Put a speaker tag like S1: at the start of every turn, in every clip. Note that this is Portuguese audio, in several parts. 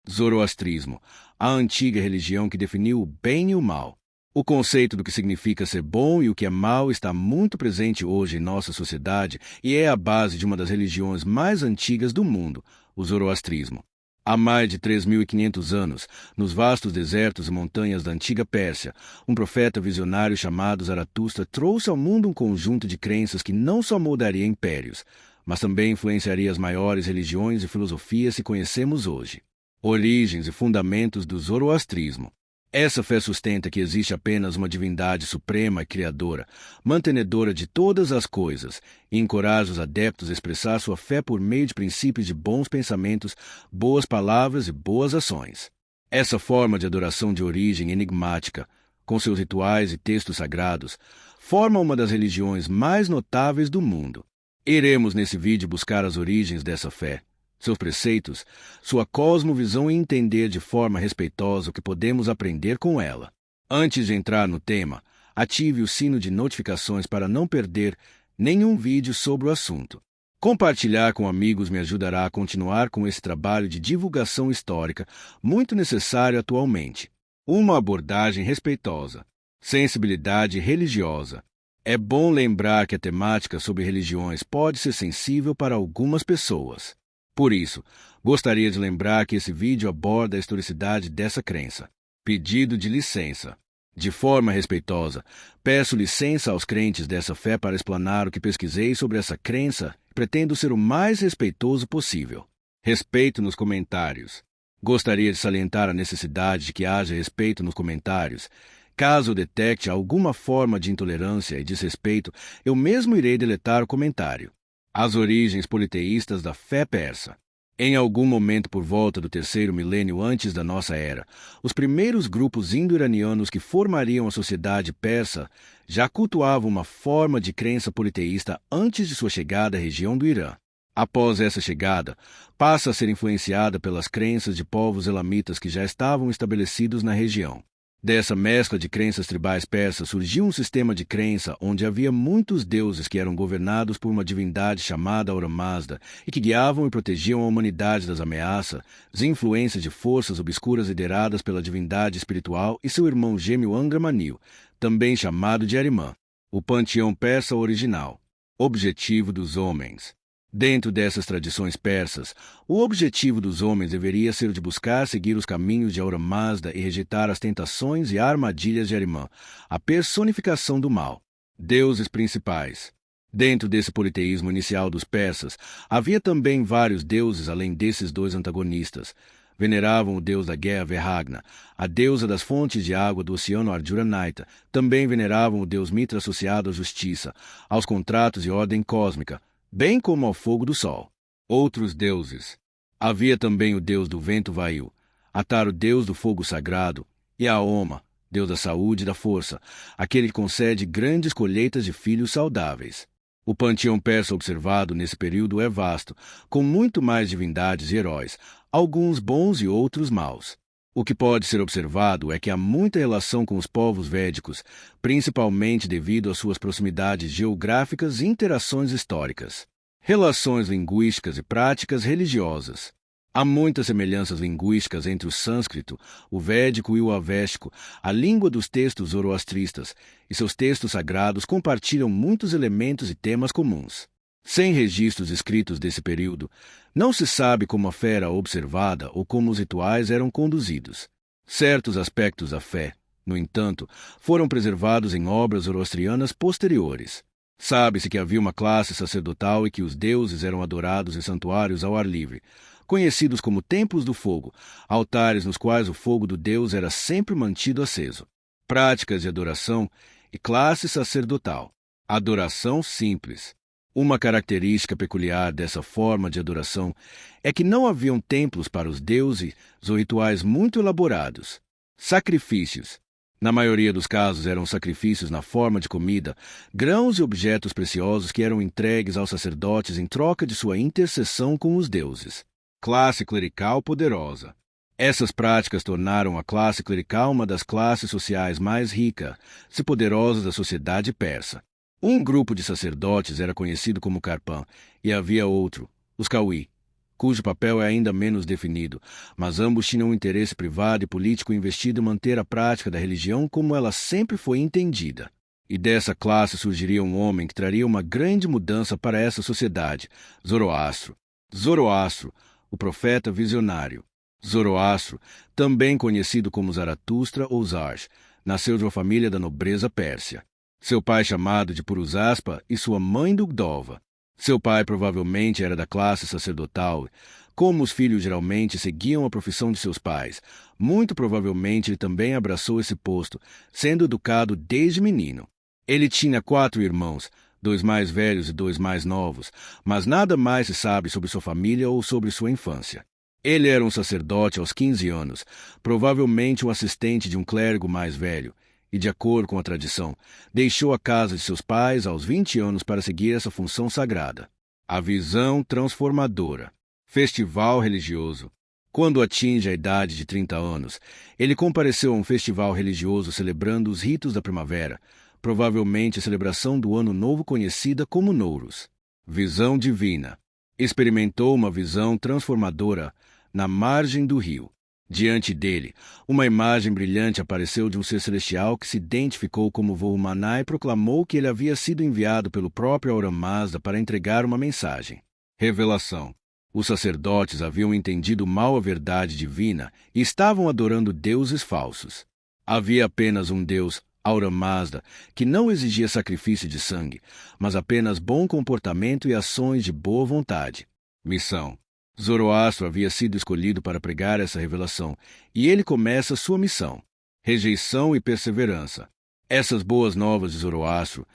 S1: Zoroastrismo, a antiga religião que definiu o bem e o mal. O conceito do que significa ser bom e o que é mal está muito presente hoje em nossa sociedade e é a base de uma das religiões mais antigas do mundo, o zoroastrismo. Há mais de 3.500 anos, nos vastos desertos e montanhas da antiga Pérsia, um profeta visionário chamado Zaratustra trouxe ao mundo um conjunto de crenças que não só moldaria impérios, mas também influenciaria as maiores religiões e filosofias que conhecemos hoje. Origens e fundamentos do zoroastrismo. Essa fé sustenta que existe apenas uma divindade suprema e criadora, mantenedora de todas as coisas, e encoraja os adeptos a expressar sua fé por meio de princípios de bons pensamentos, boas palavras e boas ações. Essa forma de adoração de origem enigmática, com seus rituais e textos sagrados, forma uma das religiões mais notáveis do mundo. Iremos nesse vídeo buscar as origens dessa fé, seus preceitos, sua cosmovisão e entender de forma respeitosa o que podemos aprender com ela. Antes de entrar no tema, ative o sino de notificações para não perder nenhum vídeo sobre o assunto. Compartilhar com amigos me ajudará a continuar com esse trabalho de divulgação histórica muito necessário atualmente. Uma abordagem respeitosa. Sensibilidade religiosa. É bom lembrar que a temática sobre religiões pode ser sensível para algumas pessoas. Por isso, gostaria de lembrar que esse vídeo aborda a historicidade dessa crença. Pedido de licença. De forma respeitosa, peço licença aos crentes dessa fé para explanar o que pesquisei sobre essa crença e pretendo ser o mais respeitoso possível. Respeito nos comentários. Gostaria de salientar a necessidade de que haja respeito nos comentários. Caso eu detecte alguma forma de intolerância e desrespeito, eu mesmo irei deletar o comentário. As origens politeístas da fé persa. Em algum momento por volta do 3º milênio antes da nossa era, os primeiros grupos indo-iranianos que formariam a sociedade persa já cultuavam uma forma de crença politeísta antes de sua chegada à região do Irã. Após essa chegada, passa a ser influenciada pelas crenças de povos elamitas que já estavam estabelecidos na região. Dessa mescla de crenças tribais persas surgiu um sistema de crença onde havia muitos deuses que eram governados por uma divindade chamada Ahura Mazda e que guiavam e protegiam a humanidade das ameaças e influências de forças obscuras lideradas pela divindade espiritual e seu irmão gêmeo Angra Mainyu, também chamado de Ahriman. O panteão persa original. Objetivo dos homens. Dentro dessas tradições persas, o objetivo dos homens deveria ser o de buscar seguir os caminhos de Ahura Mazda e rejeitar as tentações e armadilhas de Ahriman, a personificação do mal. Deuses principais. Dentro desse politeísmo inicial dos persas, havia também vários deuses além desses dois antagonistas. Veneravam o deus da guerra Verhagna, a deusa das fontes de água do oceano Arduranaita. Também veneravam o deus Mitra associado à justiça, aos contratos e ordem cósmica, bem como ao fogo do sol. Outros deuses. Havia também o deus do vento Vayu, Atar, o deus do fogo sagrado, e Aoma, deus da saúde e da força, aquele que concede grandes colheitas de filhos saudáveis. O panteão persa observado nesse período é vasto, com muito mais divindades e heróis, alguns bons e outros maus. O que pode ser observado é que há muita relação com os povos védicos, principalmente devido às suas proximidades geográficas e interações históricas. Relações linguísticas e práticas religiosas. Há muitas semelhanças linguísticas entre o sânscrito, o védico e o avéstico, a língua dos textos zoroastristas, e seus textos sagrados compartilham muitos elementos e temas comuns. Sem registros escritos desse período, não se sabe como a fé era observada ou como os rituais eram conduzidos. Certos aspectos da fé, no entanto, foram preservados em obras zoroastrianas posteriores. Sabe-se que havia uma classe sacerdotal e que os deuses eram adorados em santuários ao ar livre, conhecidos como templos do fogo, altares nos quais o fogo do deus era sempre mantido aceso. Práticas de adoração e classe sacerdotal. Adoração simples. Uma característica peculiar dessa forma de adoração é que não haviam templos para os deuses ou rituais muito elaborados. Sacrifícios. Na maioria dos casos eram sacrifícios na forma de comida, grãos e objetos preciosos que eram entregues aos sacerdotes em troca de sua intercessão com os deuses. Classe clerical poderosa. Essas práticas tornaram a classe clerical uma das classes sociais mais ricas e poderosas da sociedade persa. Um grupo de sacerdotes era conhecido como Karpan, e havia outro, os Kauí, cujo papel é ainda menos definido, mas ambos tinham um interesse privado e político investido em manter a prática da religião como ela sempre foi entendida. E dessa classe surgiria um homem que traria uma grande mudança para essa sociedade, Zoroastro. Zoroastro, o profeta visionário. Zoroastro, também conhecido como Zaratustra ou Zarj, nasceu de uma família da nobreza pérsia. Seu pai chamado de Puruzaspa e sua mãe Dugdova. Seu pai provavelmente era da classe sacerdotal. Como os filhos geralmente seguiam a profissão de seus pais, muito provavelmente ele também abraçou esse posto, sendo educado desde menino. Ele tinha 4 irmãos, 2 mais velhos e 2 mais novos, mas nada mais se sabe sobre sua família ou sobre sua infância. Ele era um sacerdote aos 15 anos, provavelmente um assistente de um clérigo mais velho, e, de acordo com a tradição, deixou a casa de seus pais aos 20 anos para seguir essa função sagrada. A visão transformadora. Festival religioso. Quando atinge a idade de 30 anos, ele compareceu a um festival religioso celebrando os ritos da primavera, provavelmente a celebração do Ano Novo conhecida como Nowruz. Visão divina. Experimentou uma visão transformadora na margem do rio. Diante dele, uma imagem brilhante apareceu de um ser celestial que se identificou como Vohumanai e proclamou que ele havia sido enviado pelo próprio Ahura Mazda para entregar uma mensagem. Revelação. Os sacerdotes haviam entendido mal a verdade divina e estavam adorando deuses falsos. Havia apenas um Deus, Ahura Mazda, que não exigia sacrifício de sangue, mas apenas bom comportamento e ações de boa vontade. Missão. Zoroastro havia sido escolhido para pregar essa revelação, e ele começa sua missão. Rejeição e perseverança. Essas boas novas de Zoroastro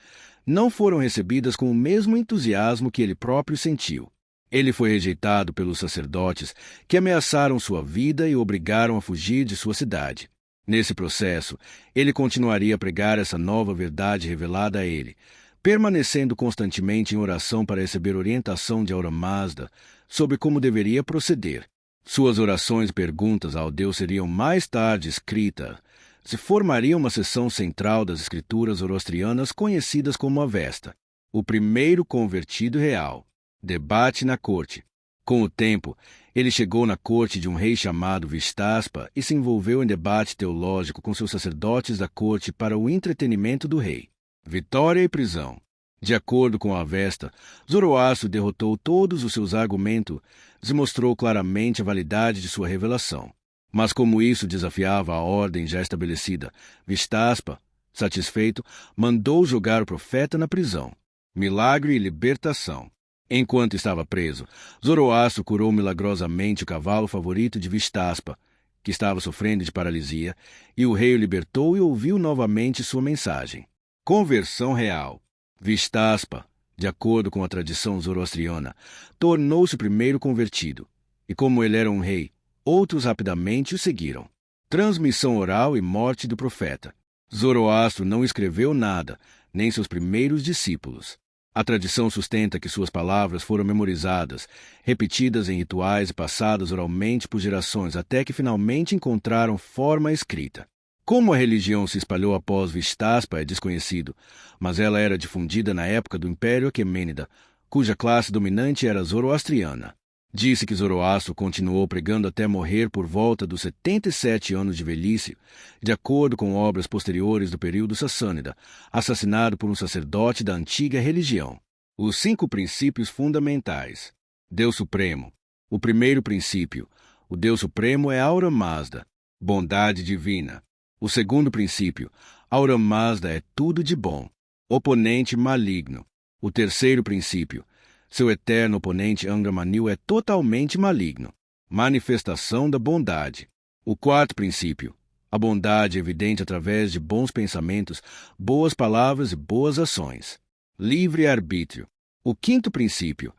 S1: não foram recebidas com o mesmo entusiasmo que ele próprio sentiu. Ele foi rejeitado pelos sacerdotes, que ameaçaram sua vida e o obrigaram a fugir de sua cidade. Nesse processo, ele continuaria a pregar essa nova verdade revelada a ele, permanecendo constantemente em oração para receber orientação de Ahura Mazda sobre como deveria proceder. Suas orações e perguntas ao Deus seriam mais tarde escritas, se formaria uma seção central das escrituras zoroastrianas conhecidas como Avesta, o primeiro convertido real. Debate na corte. Com o tempo, ele chegou na corte de um rei chamado Vistaspa e se envolveu em debate teológico com seus sacerdotes da corte para o entretenimento do rei. Vitória e prisão. De acordo com a Avesta, Zoroastro derrotou todos os seus argumentos e mostrou claramente a validade de sua revelação. Mas como isso desafiava a ordem já estabelecida, Vistaspa, satisfeito, mandou jogar o profeta na prisão. Milagre e libertação. Enquanto estava preso, Zoroastro curou milagrosamente o cavalo favorito de Vistaspa, que estava sofrendo de paralisia, e o rei o libertou e ouviu novamente sua mensagem. Conversão real. Vistaspa, de acordo com a tradição zoroastriana, tornou-se o primeiro convertido, e como ele era um rei, outros rapidamente o seguiram. Transmissão oral e morte do profeta. Zoroastro não escreveu nada, nem seus primeiros discípulos. A tradição sustenta que suas palavras foram memorizadas, repetidas em rituais e passadas oralmente por gerações até que finalmente encontraram forma escrita. Como a religião se espalhou após Vistaspa é desconhecido, mas ela era difundida na época do Império Aquemênida, cuja classe dominante era zoroastriana. Disse que Zoroastro continuou pregando até morrer por volta dos 77 anos de velhice, de acordo com obras posteriores do período sassânida, assassinado por um sacerdote da antiga religião. Os 5 princípios fundamentais. Deus Supremo. O primeiro princípio. O Deus Supremo é Ahura Mazda, bondade divina. O segundo princípio. Ahura Mazda é tudo de bom. Oponente maligno. O terceiro princípio. Seu eterno oponente Angra Mainyu é totalmente maligno. Manifestação da bondade. O quarto princípio. A bondade é evidente através de bons pensamentos, boas palavras e boas ações. Livre-arbítrio. O quinto princípio.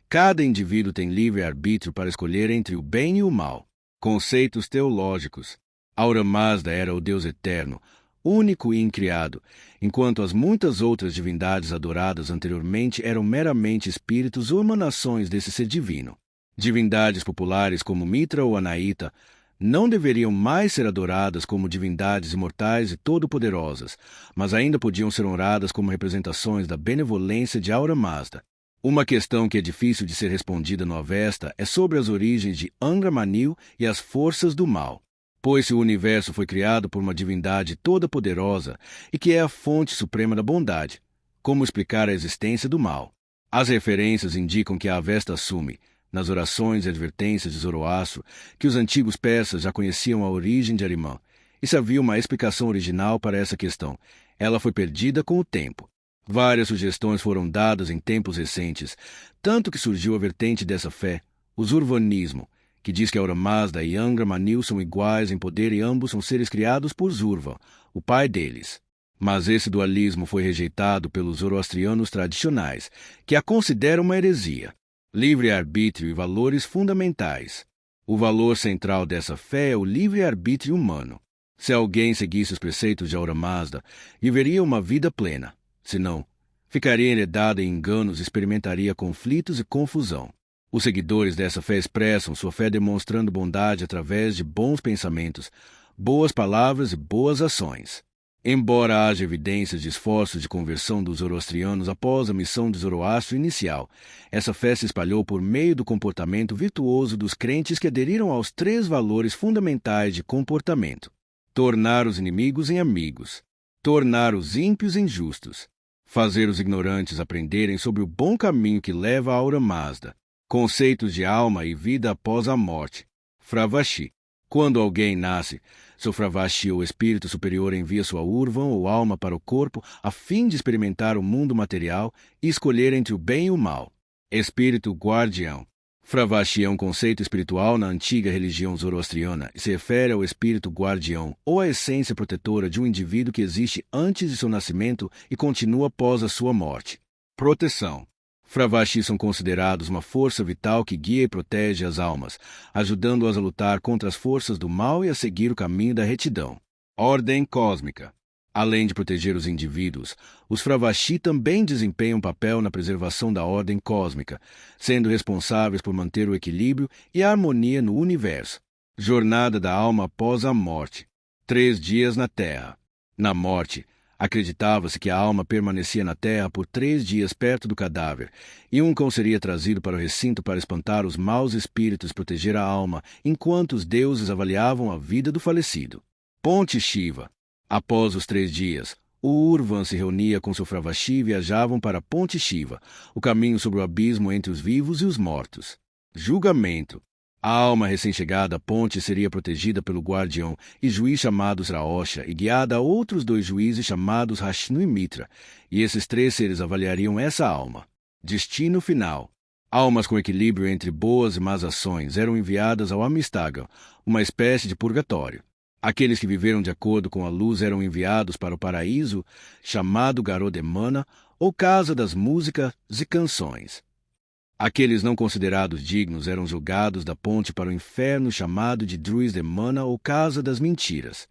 S1: Cada indivíduo tem livre-arbítrio para escolher entre o bem e o mal. Conceitos teológicos. Ahura Mazda era o Deus eterno, único e incriado, enquanto as muitas outras divindades adoradas anteriormente eram meramente espíritos ou emanações desse ser divino. Divindades populares como Mitra ou Anaíta não deveriam mais ser adoradas como divindades imortais e todo-poderosas, mas ainda podiam ser honradas como representações da benevolência de Ahura Mazda. Uma questão que é difícil de ser respondida no Avesta é sobre as origens de Angra Mainyu e as forças do mal. Pois se o universo foi criado por uma divindade toda-poderosa e que é a fonte suprema da bondade, como explicar a existência do mal? As referências indicam que a Avesta assume, nas orações e advertências de Zoroastro, que os antigos persas já conheciam a origem de Ahriman, e se havia uma explicação original para essa questão. Ela foi perdida com o tempo. Várias sugestões foram dadas em tempos recentes, tanto que surgiu a vertente dessa fé, o Zurvanismo, que diz que Ahura Mazda e Angra Mainyu são iguais em poder e ambos são seres criados por Zurva, o pai deles. Mas esse dualismo foi rejeitado pelos zoroastrianos tradicionais, que a consideram uma heresia. Livre-arbítrio e valores fundamentais. O valor central dessa fé é o livre-arbítrio humano. Se alguém seguisse os preceitos de Ahura Mazda, viveria uma vida plena. Se não, ficaria enredado em enganos e experimentaria conflitos e confusão. Os seguidores dessa fé expressam sua fé demonstrando bondade através de bons pensamentos, boas palavras e boas ações. Embora haja evidências de esforços de conversão dos zoroastrianos após a missão de Zoroastro inicial, essa fé se espalhou por meio do comportamento virtuoso dos crentes que aderiram aos 3 valores fundamentais de comportamento: tornar os inimigos em amigos, tornar os ímpios em justos, fazer os ignorantes aprenderem sobre o bom caminho que leva a Ahura Mazda. Conceitos de alma e vida após a morte. Fravashi. Quando alguém nasce, seu Fravashi ou espírito superior envia sua urvan ou alma para o corpo a fim de experimentar o mundo material e escolher entre o bem e o mal. Espírito guardião. Fravashi é um conceito espiritual na antiga religião zoroastriana e se refere ao espírito guardião ou à essência protetora de um indivíduo que existe antes de seu nascimento e continua após a sua morte. Proteção. Fravashi são considerados uma força vital que guia e protege as almas, ajudando-as a lutar contra as forças do mal e a seguir o caminho da retidão. Ordem cósmica. Além de proteger os indivíduos, os Fravashi também desempenham um papel na preservação da ordem cósmica, sendo responsáveis por manter o equilíbrio e a harmonia no universo. Jornada da alma após a morte. 3 dias na Terra. Na morte, acreditava-se que a alma permanecia na terra por 3 dias perto do cadáver, e um cão seria trazido para o recinto para espantar os maus espíritos e proteger a alma, enquanto os deuses avaliavam a vida do falecido. Ponte Shiva. Após os 3 dias, o Urvan se reunia com seu Fravashi e viajavam para Ponte Shiva, o caminho sobre o abismo entre os vivos e os mortos. Julgamento. A alma recém-chegada à ponte seria protegida pelo guardião e juiz chamados Raosha e guiada a outros 2 juízes chamados Rashnu e Mitra, e esses 3 seres avaliariam essa alma. Destino final. Almas com equilíbrio entre boas e más ações eram enviadas ao Amistagam, uma espécie de purgatório. Aqueles que viveram de acordo com a luz eram enviados para o paraíso, chamado Garodemana, ou casa das músicas e canções. Aqueles não considerados dignos eram julgados da ponte para o inferno chamado de Druisdemana ou Casa das Mentiras.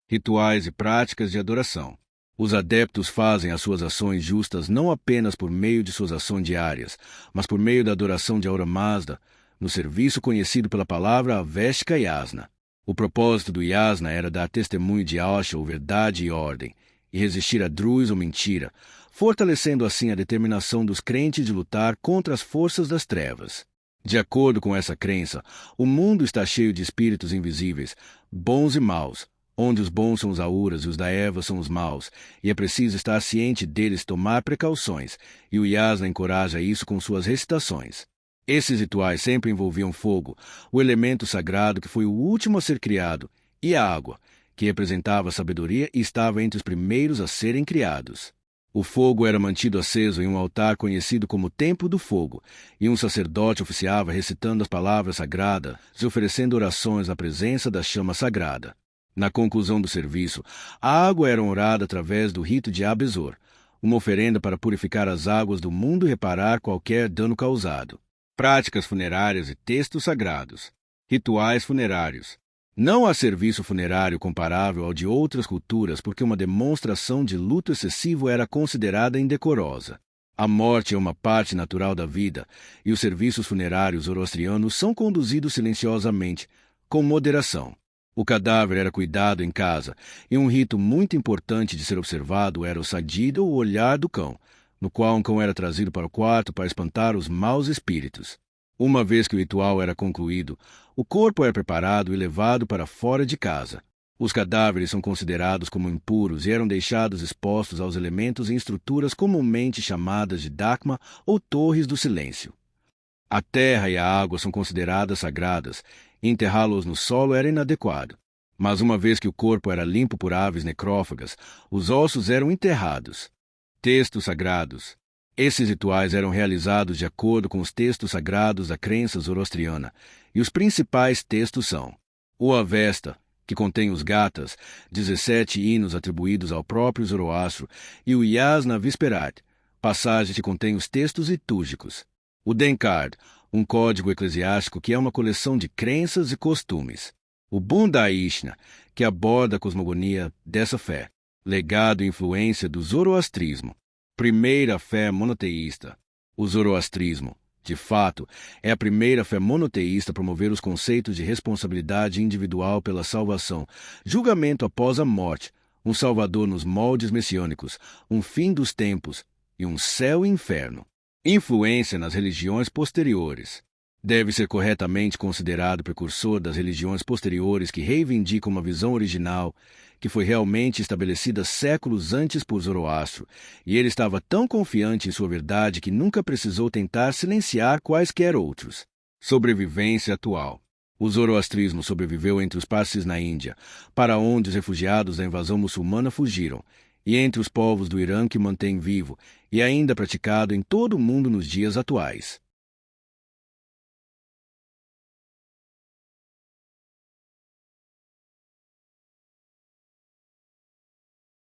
S1: Rituais e práticas de adoração. Os adeptos fazem as suas ações justas não apenas por meio de suas ações diárias, mas por meio da adoração de Ahura Mazda, no serviço conhecido pela palavra Avestika Yasna. O propósito do Yasna era dar testemunho de Asha ou verdade e ordem, e resistir a Drus ou mentira, fortalecendo assim a determinação dos crentes de lutar contra as forças das trevas. De acordo com essa crença, o mundo está cheio de espíritos invisíveis, bons e maus, onde os bons são os Ahuras e os Daevas são os maus, e é preciso estar ciente deles, tomar precauções, e o Yasna encoraja isso com suas recitações. Esses rituais sempre envolviam fogo, o elemento sagrado que foi o último a ser criado, e a água, que representava a sabedoria e estava entre os primeiros a serem criados. O fogo era mantido aceso em um altar conhecido como Templo do Fogo, e um sacerdote oficiava recitando as palavras sagradas e oferecendo orações à presença da chama sagrada. Na conclusão do serviço, a água era orada através do rito de Abezor, uma oferenda para purificar as águas do mundo e reparar qualquer dano causado. Práticas funerárias e textos sagrados. Rituais funerários. Não há serviço funerário comparável ao de outras culturas porque uma demonstração de luto excessivo era considerada indecorosa. A morte é uma parte natural da vida e os serviços funerários zoroastrianos são conduzidos silenciosamente, com moderação. O cadáver era cuidado em casa e um rito muito importante de ser observado era o sadida ou olhar do cão, no qual um cão era trazido para o quarto para espantar os maus espíritos. Uma vez que o ritual era concluído, o corpo era preparado e levado para fora de casa. Os cadáveres são considerados como impuros e eram deixados expostos aos elementos e estruturas comumente chamadas de Dakma ou Torres do Silêncio. A terra e a água são consideradas sagradas, e enterrá-los no solo era inadequado. Mas uma vez que o corpo era limpo por aves necrófagas, os ossos eram enterrados. Textos sagrados. Esses rituais eram realizados de acordo com os textos sagrados da crença zoroastriana, e os principais textos são o Avesta, que contém os Gathas, 17 hinos atribuídos ao próprio Zoroastro, e o Yasna Visperat, passagem que contém os textos litúrgicos. O Denkard, um código eclesiástico que é uma coleção de crenças e costumes. O Bundaishna, que aborda a cosmogonia dessa fé, legado e influência do zoroastrismo. Primeira fé monoteísta. O zoroastrismo, de fato, é a primeira fé monoteísta a promover os conceitos de responsabilidade individual pela salvação, julgamento após a morte, um salvador nos moldes messiânicos, um fim dos tempos e um céu e inferno. Influência nas religiões posteriores. Deve ser corretamente considerado precursor das religiões posteriores que reivindicam uma visão original que foi realmente estabelecida séculos antes por Zoroastro, e ele estava tão confiante em sua verdade que nunca precisou tentar silenciar quaisquer outros. Sobrevivência atual. O zoroastrismo sobreviveu entre os Parsis na Índia, para onde os refugiados da invasão muçulmana fugiram, e entre os povos do Irã que mantém vivo, e ainda praticado em todo o mundo nos dias atuais.